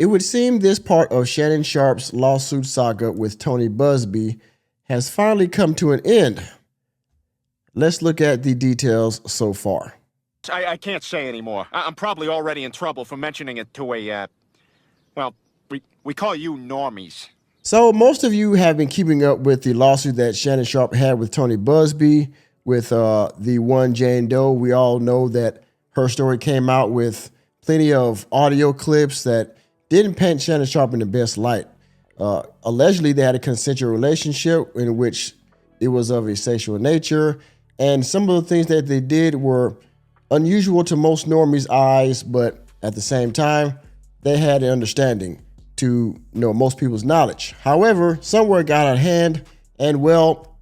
It would seem this part of Shannon Sharpe's lawsuit saga with Tony Busby has finally come to an end. Let's look at the details so far. I can't say anymore. I'm probably already in trouble for mentioning it to well, we call you normies. So most of you have been keeping up with the lawsuit that Shannon Sharpe had with Tony Busby, with the one Jane Doe. We all know that her story came out with plenty of audio clips that didn't paint Shannon Sharpe in the best light. Allegedly, they had a consensual relationship in which it was of a sexual nature, and some of the things that they did were unusual to most normies' eyes, but at the same time, they had an understanding to most people's knowledge. However, somewhere got out of hand, and well,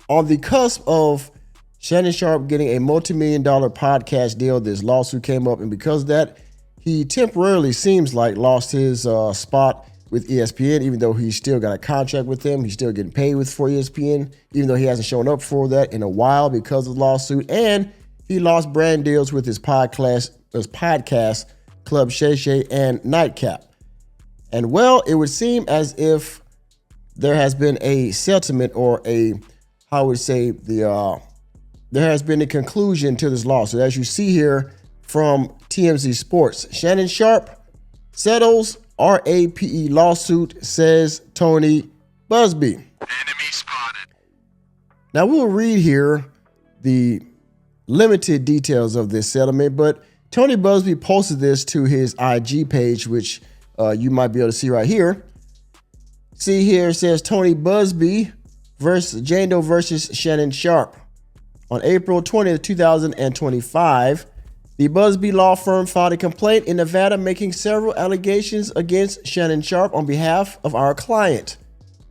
on the cusp of Shannon Sharpe getting a multi-million-dollar podcast deal, this lawsuit came up, and because of that, he temporarily seems like lost his spot with ESPN, even though he's still got a contract with them. He's still getting paid for ESPN, even though he hasn't shown up for that in a while because of the lawsuit. And he lost brand deals with his podcast Club Shay Shay and Nightcap. And well, it would seem as if there has been a settlement, or there has been a conclusion to this lawsuit. As you see here from TMZ Sports, Shannon Sharpe settles RAPE lawsuit, says Tony Busby. Enemy spotted. Now we'll read here the limited details of this settlement, but Tony Busby posted this to his IG page, which you might be able to see right here. See here, it says Tony Busby versus Jane Doe versus Shannon Sharpe. On April 20th, 2025, the Busby law firm filed a complaint in Nevada making several allegations against Shannon Sharpe on behalf of our client.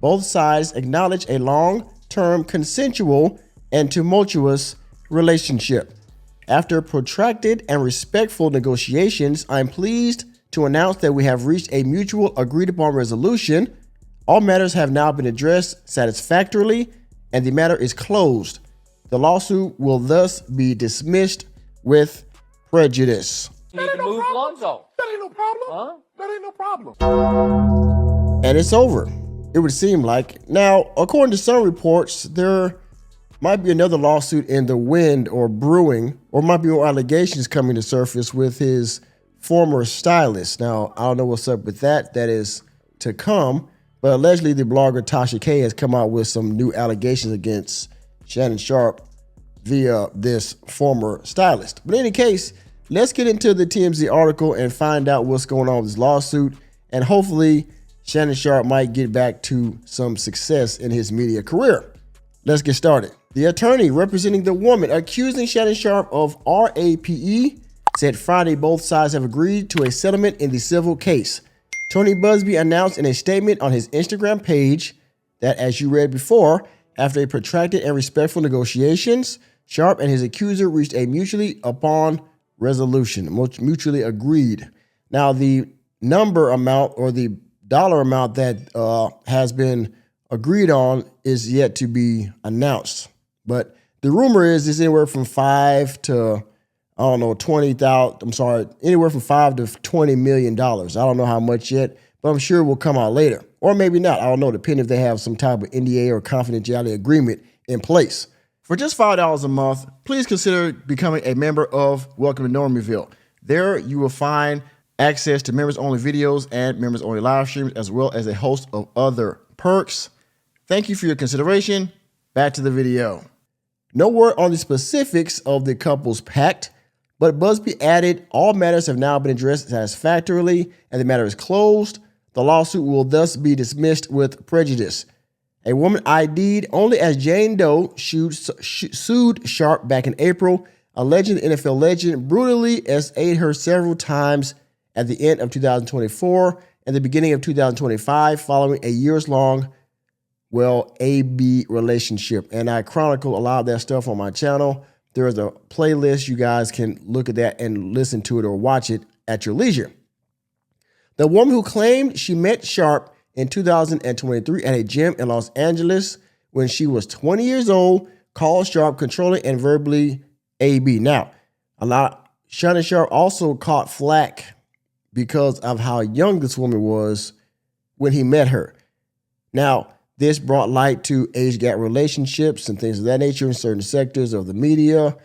Both sides acknowledge a long-term consensual and tumultuous relationship. After protracted and respectful negotiations, I'm pleased to announce that we have reached a mutual agreed-upon resolution. All matters have now been addressed satisfactorily, and the matter is closed. The lawsuit will thus be dismissed with prejudice. You need to move Lonzo. That ain't no problem. Huh? That ain't no problem. And it's over, it would seem like. Now, according to some reports, there might be another lawsuit in the wind or brewing, or might be more allegations coming to surface with his former stylist. Now, I don't know what's up with that. That is to come. But allegedly, the blogger Tasha K has come out with some new allegations against Shannon Sharpe via this former stylist. But in any case, let's get into the TMZ article and find out what's going on with this lawsuit. And hopefully, Shannon Sharpe might get back to some success in his media career. Let's get started. The attorney representing the woman accusing Shannon Sharpe of RAPE said Friday both sides have agreed to a settlement in the civil case. Tony Busby announced in a statement on his Instagram page that, as you read before, after a protracted and respectful negotiations, Sharpe and his accuser reached a mutually agreed. Now, the number amount or the dollar amount that has been agreed on is yet to be announced. But the rumor is it's anywhere from $5 to, I don't know, anywhere from $5 to $20 million. I don't know how much yet, but I'm sure it will come out later. Or maybe not. I don't know, depending if they have some type of NDA or confidentiality agreement in place. For just $5 a month, please consider becoming a member of Welcome to Normieville. There you will find access to members-only videos and members-only live streams, as well as a host of other perks. Thank you for your consideration. Back to the video. No word on the specifics of the couple's pact, but Busby added all matters have now been addressed satisfactorily and the matter is closed. The lawsuit will thus be dismissed with prejudice. A woman ID'd only as Jane Doe sued Sharpe back in April, alleging the NFL legend brutally SA'd her several times at the end of 2024 and the beginning of 2025 following a years-long AB relationship. And I chronicle a lot of that stuff on my channel. There is a playlist. You guys can look at that and listen to it or watch it at your leisure. The woman who claimed she met Sharpe in 2023 at a gym in Los Angeles when she was 20 years old called Sharpe controlling and verbally AB. Now, Shannon Sharpe also caught flack because of how young this woman was when he met her. Now, this brought light to age gap relationships and things of that nature in certain sectors of the media.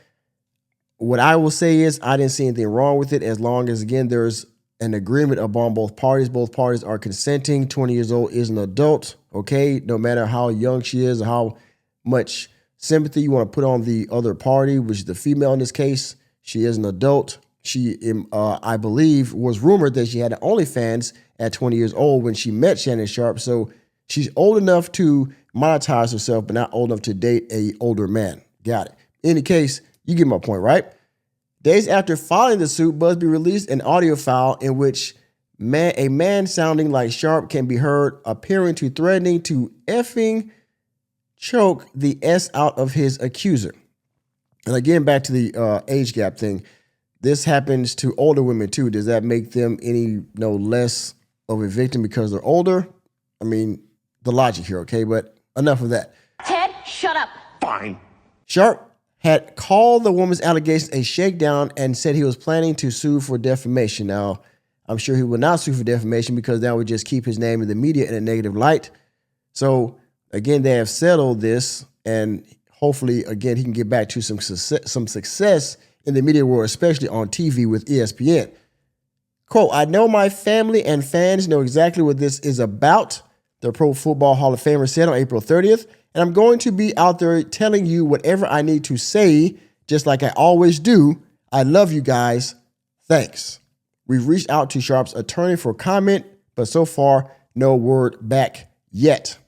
What I will say is I didn't see anything wrong with it as long as, again, there's an agreement among both parties. Both parties are consenting. 20 years old is an adult, okay? No matter how young she is or how much sympathy you want to put on the other party, which is the female in this case, she is an adult. She, I believe, was rumored that she had OnlyFans at 20 years old when she met Shannon Sharpe. So she's old enough to monetize herself, but not old enough to date a older man. Got it. In any case, you get my point, right? Days after filing the suit, Busby released an audio file in which a man sounding like Sharpe can be heard appearing to threatening to effing choke the S out of his accuser. And again, back to the age gap thing. This happens to older women too. Does that make them any less of a victim because they're older? I mean, the logic here, okay? But enough of that. Ted, shut up. Fine. Sharpe had called the woman's allegations a shakedown and said he was planning to sue for defamation. Now, I'm sure he will not sue for defamation because that would just keep his name in the media in a negative light. So, again, they have settled this, and hopefully, again, he can get back to some success in the media world, especially on TV with ESPN. Quote, I know my family and fans know exactly what this is about, the Pro Football Hall of Famer said on April 30th, and I'm going to be out there telling you whatever I need to say, just like I always do. I love you guys. Thanks. We've reached out to Sharpe's attorney for comment, but so far, no word back yet.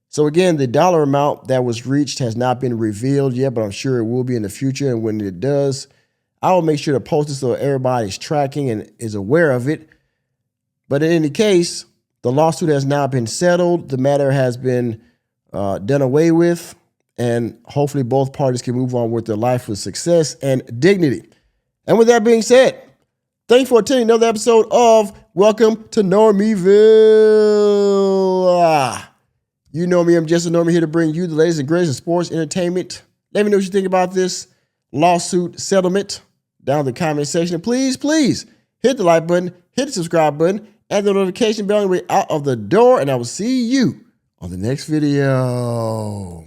So again, the dollar amount that was reached has not been revealed yet, but I'm sure it will be in the future. And when it does, I will make sure to post it so everybody's tracking and is aware of it. But in any case, the lawsuit has now been settled. The matter has been done away with, and hopefully both parties can move on with their life with success and dignity. And with that being said, thank you for attending another episode of Welcome to Normieville. You know me, I'm just a Normie here to bring you the latest and greatest in sports entertainment. Let me know what you think about this lawsuit settlement down in the comment section. And please hit the like button, hit the subscribe button, and the notification bell on your way out of the door. And I will see you on the next video.